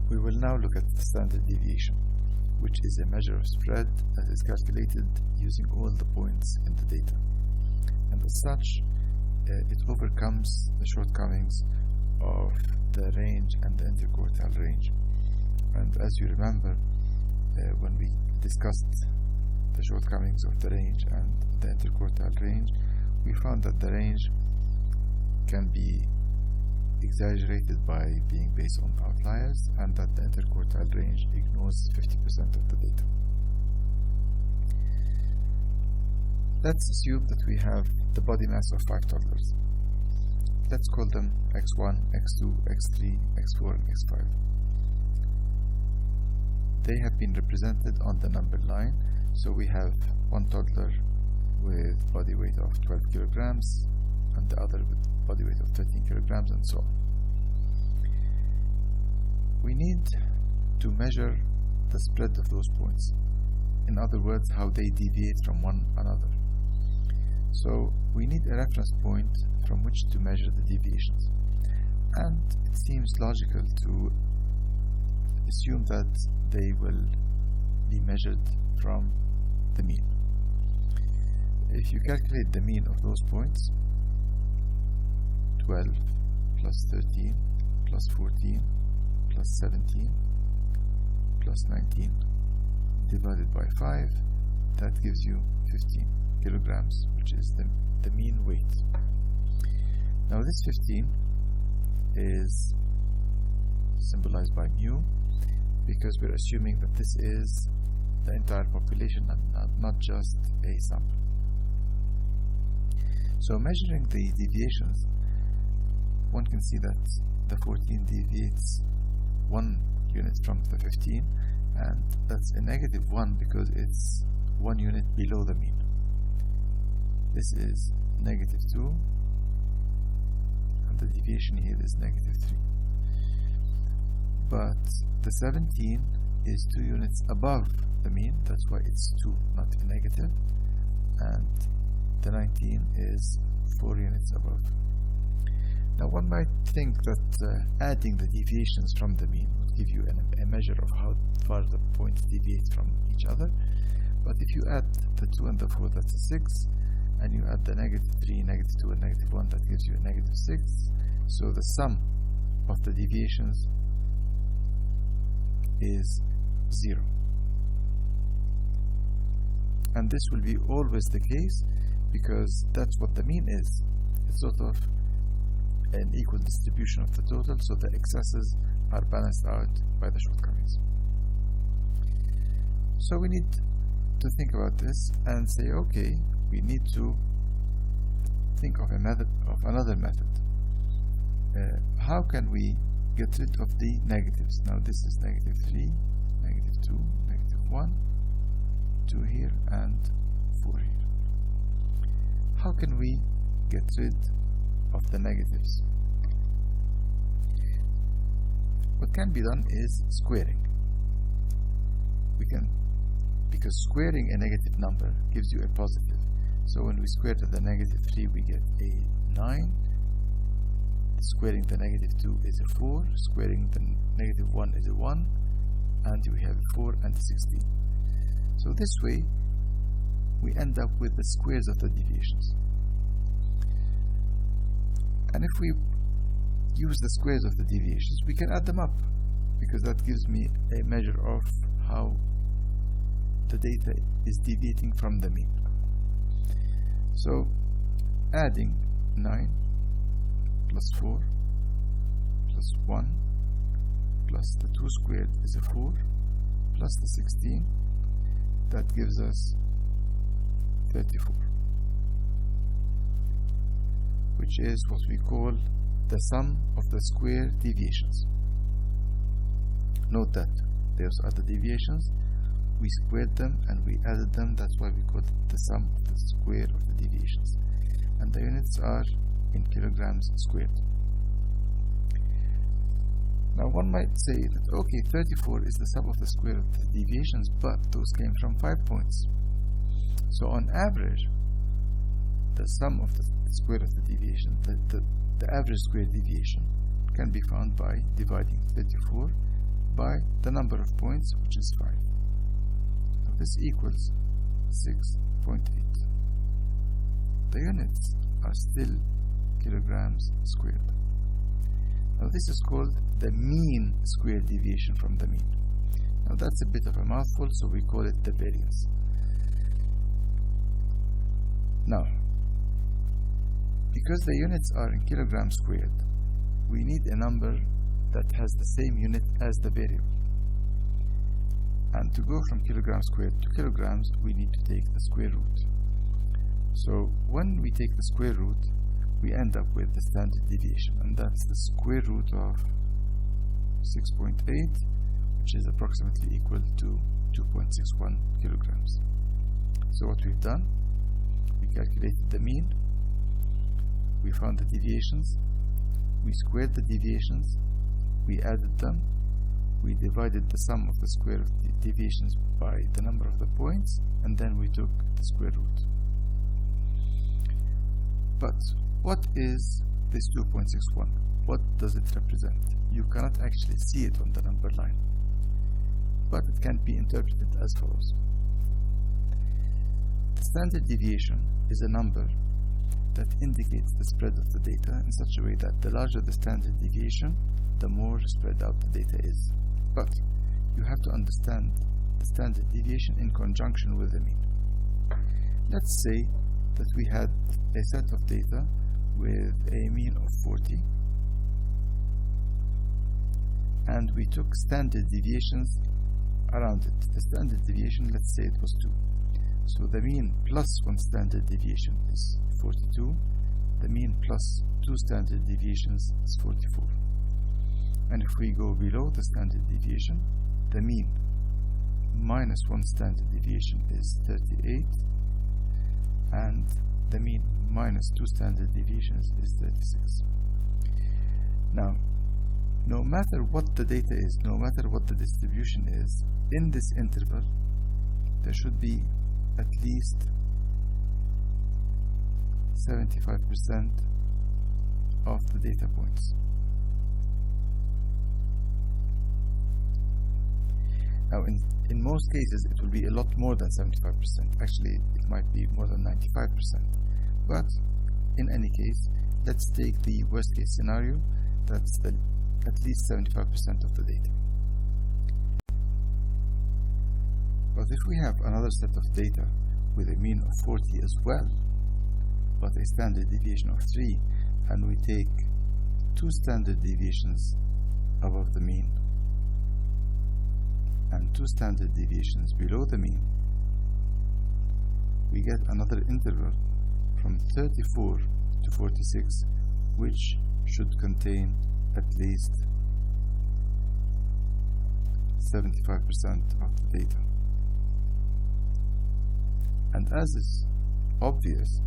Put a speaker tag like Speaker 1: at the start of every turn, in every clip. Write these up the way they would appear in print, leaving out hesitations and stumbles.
Speaker 1: We will now look at the standard deviation, which is a measure of spread that is calculated using all the points in the data. And as such, it overcomes the shortcomings of the range and the interquartile range. And as you remember, when we discussed the shortcomings of the range and the interquartile range, we found that the range can be exaggerated by being based on outliers, and that the interquartile range ignores 50% of the data. Let's assume that we have the body mass of 5 toddlers. Let's call them x1, x2, x3, x4, and x5. They have been represented on the number line, so we have one toddler with body weight of 12 kilograms and the other with body weight of 13 kilograms, and so on. We need to measure the spread of those points. In other words, how they deviate from one another. So we need a reference point from which to measure the deviations. And it seems logical to assume that they will be measured from the mean. If you calculate the mean of those points, 12 plus 13 plus 14 plus 17 plus 19 divided by 5, that gives you 15 kilograms, which is the mean weight. Now this 15 is symbolized by mu, because we're assuming that this is the entire population and not just a sample. So measuring the deviations, one can see that the 14 deviates 1 unit from the 15, and that's a -1 because it's 1 unit below the mean. This is -2, and the deviation here is -3. But the 17 is 2 units above the mean, that's why it's 2, not a negative, and the 19 is 4 units above. Now one might think that adding the deviations from the mean would give you a measure of how far the points deviate from each other, but if you add the 2 and the 4, that's a 6, and you add the -3, -2, and -1, that gives you a -6. So the sum of the deviations is 0. And this will be always the case because that's what the mean is. It's sort of an equal distribution of the total, so the excesses are balanced out by the shortcomings. So we need to think about this and say, okay, we need to think of another method. How can we get rid of the negatives? Now this is -3, -2, -1, 2 here, and 4 here. How can we get rid of the negatives? What can be done is squaring. Because squaring a negative number gives you a positive. So when we square to the -3, we get a 9. Squaring the -2 is a 4. Squaring the -1 is a 1. And we have 4 and 16. So this way, we end up with the squares of the deviations. And if we use the squares of the deviations, we can add them up, because that gives me a measure of how the data is deviating from the mean. So adding 9 plus 4 plus 1 plus the 2 squared is a 4 plus the 16, that gives us 34, which is what we call the sum of the square deviations. Note that those are the deviations. We squared them and we added them, that's why we call it the sum of the square of the deviations. And the units are in kilograms squared. Now one might say that, okay, 34 is the sum of the square of the deviations, but those came from 5 points. So on average, the sum of the square of the deviation, the average square deviation, can be found by dividing 34 by the number of points, which is 5. So this equals 6.8. The units are still kilograms squared. Now this is called the mean square deviation from the mean. Now that's a bit of a mouthful, so we call it the variance. Now, because the units are in kilograms squared, we need a number that has the same unit as the variable. And to go from kilograms squared to kilograms, we need to take the square root. So when we take the square root, we end up with the standard deviation, and that's the square root of 6.8, which is approximately equal to 2.61 kilograms. So what we've done, we calculated the mean, we found the deviations, we squared the deviations, we added them, we divided the sum of the square of the deviations by the number of the points, and then we took the square root. But what is this 2.61? What does it represent? You cannot actually see it on the number line, but it can be interpreted as follows. The standard deviation is a number that indicates the spread of the data in such a way that the larger the standard deviation, the more spread out the data is. But you have to understand the standard deviation in conjunction with the mean. Let's say that we had a set of data with a mean of 40, and we took standard deviations around it. The standard deviation, let's say it was 2. So the mean plus 1 standard deviation is 42. The mean plus 2 standard deviations is 44. And if we go below the standard deviation, the mean minus 1 standard deviation is 38, and the mean minus 2 standard deviations is 36. Now, no matter what the data is, no matter what the distribution is, in this interval, there should be at least 75% of the data points. Now, in most cases, it will be a lot more than 75%. Actually, it might be more than 95%. But in any case, let's take the worst case scenario. That's at least 75% of the data. But if we have another set of data with a mean of 40 as well, but a standard deviation of 3, and we take 2 standard deviations above the mean and 2 standard deviations below the mean, we get another interval from 34 to 46, which should contain at least 75% of the data. And as is obvious,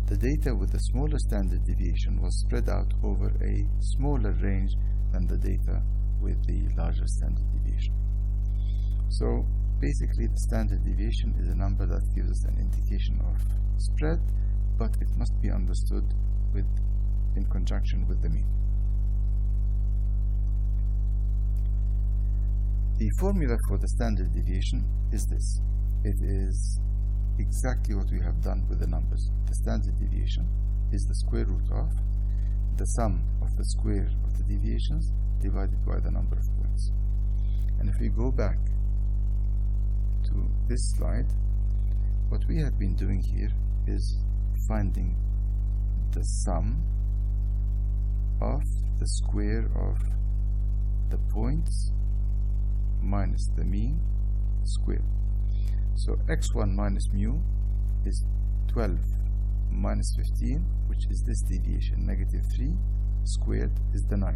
Speaker 1: the data with the smaller standard deviation was spread out over a smaller range than the data with the larger standard deviation. So basically, the standard deviation is a number that gives us an indication of spread, but it must be understood in conjunction with the mean. The formula for the standard deviation is this. It is exactly what we have done with the numbers. The standard deviation is the square root of the sum of the square of the deviations divided by the number of points. And if we go back to this slide, what we have been doing here is finding the sum of the square of the points minus the mean squared. So x1 minus mu is 12 minus 15, which is this deviation, negative 3, squared is the 9.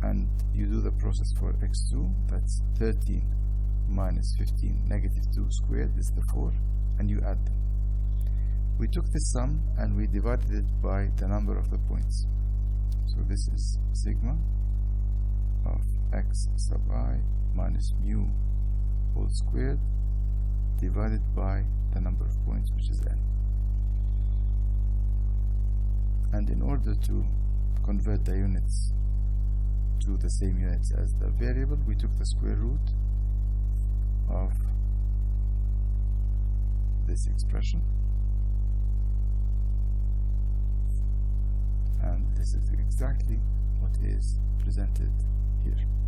Speaker 1: And you do the process for x2, that's 13 minus 15, negative 2 squared is the 4, and you add them. We took this sum and we divided it by the number of the points. So this is sigma of x sub I minus mu whole squared divided by the number of points, which is n. And in order to convert the units to the same units as the variable, we took the square root of this expression, and this is exactly what is presented here.